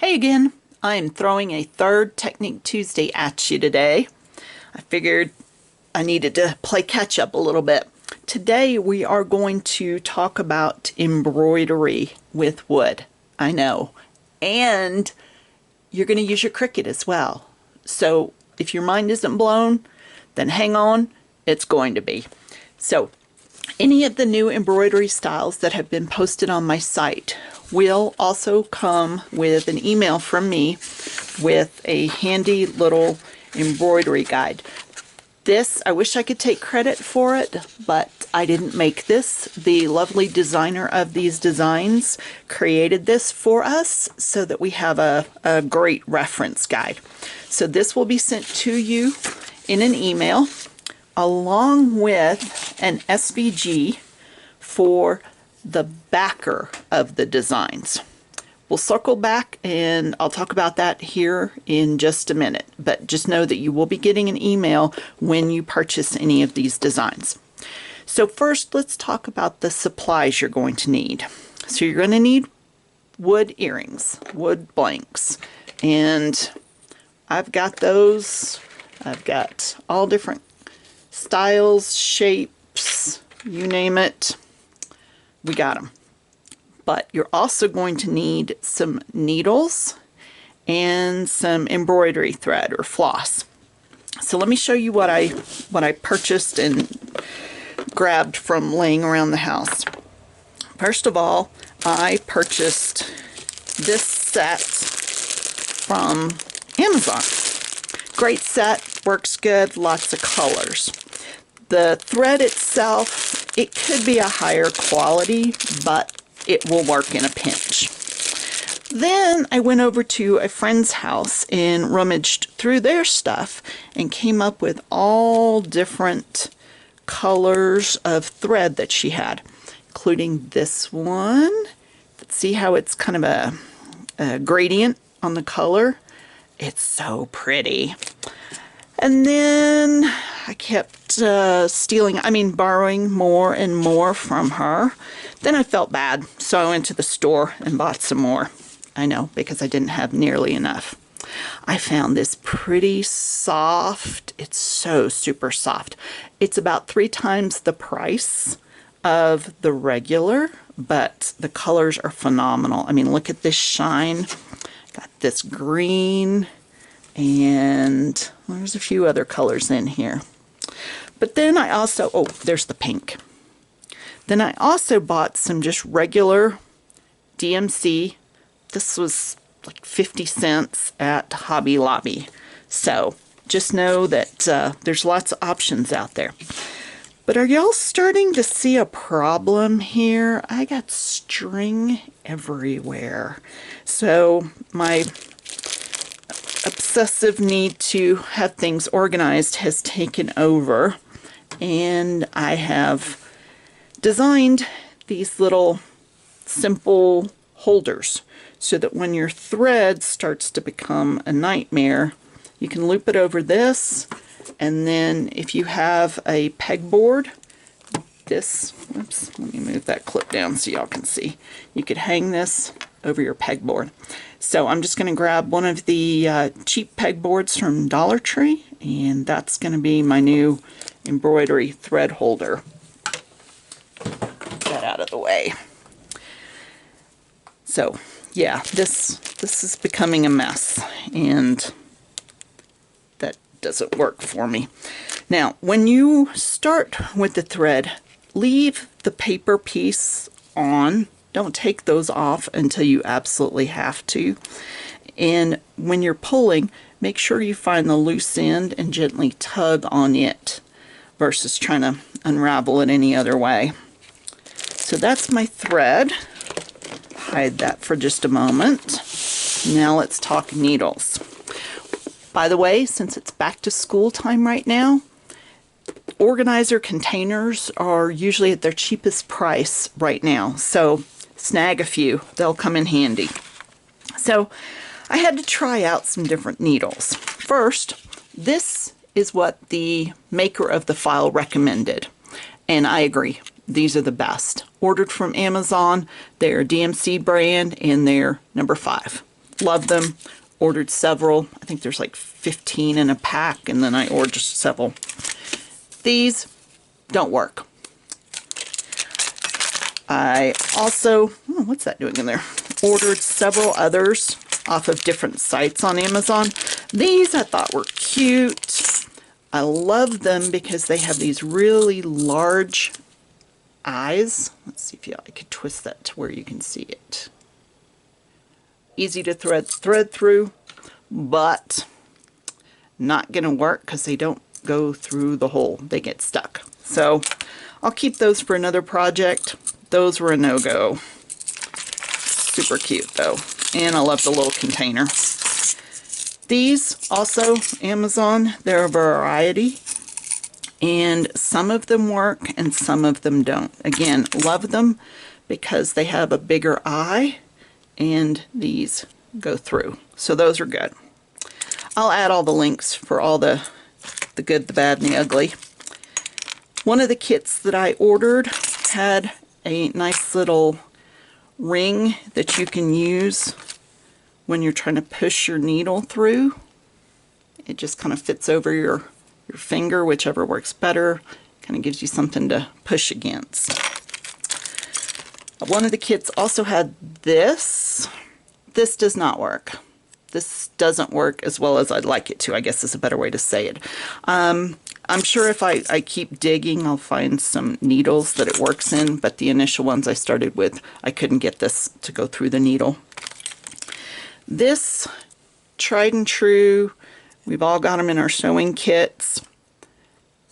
Hey again, I'm throwing a third Technique Tuesday at you today. I figured I needed to play catch up a little bit. Today we are going to talk about embroidery with wood. I know. And you're going to use your Cricut as well. So if your mind isn't blown, then hang on, it's going to be. So any of the new embroidery styles that have been posted on my site will also come with an email from me with a handy little embroidery guide. This, I wish I could take credit for it, but I didn't make this. The lovely designer of these designs created this for us so that we have a great reference guide. So this will be sent to you in an email along with an SVG for the backer of the designs. We'll circle back and I'll talk about that here in just a minute, but just know that you will be getting an email when you purchase any of these designs. So first, let's talk about the supplies you're going to need. So you're going to need wood earrings, wood blanks, and I've got those. I've got all different styles, shapes, you name it. We got them. But you're also going to need some needles and some embroidery thread or floss. So let me show you what I purchased and grabbed from laying around the house. First of all, I purchased this set from Amazon. Great set, works good, lots of colors. The thread itself, it could be a higher quality, but it will work in a pinch. Then I went over to a friend's house and rummaged through their stuff and came up with all different colors of thread that she had, including this one. See how it's kind of a gradient on the color? It's so pretty. And then I kept borrowing more and more from her. Then I felt bad, so I went to the store and bought some more. I know, because I didn't have nearly enough. I found this pretty soft. It's so super soft. It's about 3 times the price of the regular, but the colors are phenomenal. I mean, look at this shine. Got this green, and there's a few other colors in here. But then I also, oh, there's the pink. Then I also bought some just regular DMC. This was like 50 cents at Hobby Lobby. So just know that there's lots of options out there. But are y'all starting to see a problem here? I got string everywhere. So my obsessive need to have things organized has taken over, and I have designed these little simple holders so that when your thread starts to become a nightmare, you can loop it over this, and then if you have a pegboard, this, oops, let me move that clip down so y'all can see. You could hang this over your pegboard. So I'm just going to grab one of the cheap pegboards from Dollar Tree, and that's going to be my new embroidery thread holder. Get that out of the way. So yeah, this is becoming a mess, and that doesn't work for me. Now, when you start with the thread, leave the paper piece on. Don't take those off until you absolutely have to. And when you're pulling, make sure you find the loose end and gently tug on it versus trying to unravel it any other way. So that's my thread. Hide that for just a moment. Now let's talk needles. By the way, since it's back to school time right now, organizer containers are usually at their cheapest price right now. So snag a few, they'll come in handy. So I had to try out some different needles. First, this is what the maker of the file recommended, and I agree. These are the best. Ordered from Amazon, they're DMC brand, and they're number 5. Love them. Ordered several. I think there's like 15 in a pack, and then I ordered several. These don't work. I also, what's that doing in there? Ordered several others off of different sites on Amazon. These I thought were cute. I love them because they have these really large eyes. Let's see if I could twist that to where you can see it. Easy to thread through, but not gonna work because they don't go through the hole. They get stuck. So I'll keep those for another project. Those were a no-go. Super cute though. And I love the little container. These also, Amazon, they're a variety. And some of them work and some of them don't. Again, love them because they have a bigger eye and these go through. So those are good. I'll add all the links for all the good, the bad, and the ugly. One of the kits that I ordered had a nice little ring that you can use when you're trying to push your needle through. It just kind of fits over your finger, whichever works better. Kind of gives you something to push against. One of the kits also had this. This does not work. This doesn't work as well as I'd like it to, I guess is a better way to say it. I'm sure if I keep digging, I'll find some needles that it works in, but the initial ones I started with, I couldn't get this to go through the needle. This, tried and true, we've all got them in our sewing kits,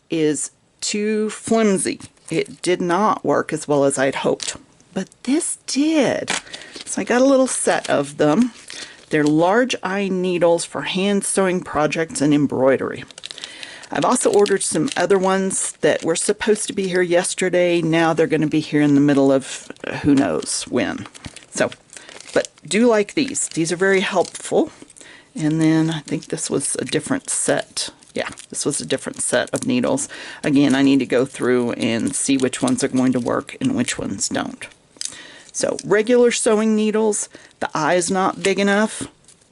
is too flimsy. It did not work as well as I'd hoped, but this did. So I got a little set of them. They're large eye needles for hand sewing projects and embroidery. I've also ordered some other ones that were supposed to be here yesterday. Now they're going to be here in the middle of who knows when. So, but do like these. These are very helpful. And then I think this was a different set. Yeah, this was a different set of needles. Again, I need to go through and see which ones are going to work and which ones don't. So regular sewing needles, the eye is not big enough.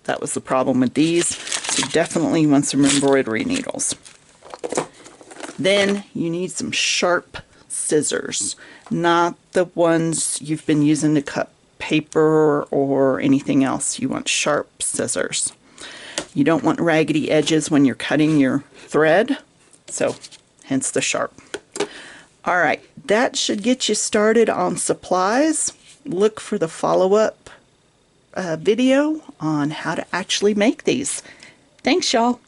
That was the problem with these. So definitely want some embroidery needles. Then you need some sharp scissors, not the ones you've been using to cut paper or anything else. You want sharp scissors. You don't want raggedy edges when you're cutting your thread, so hence the sharp. All right, that should get you started on supplies. Look for the follow-up video on how to actually make these. Thanks, y'all.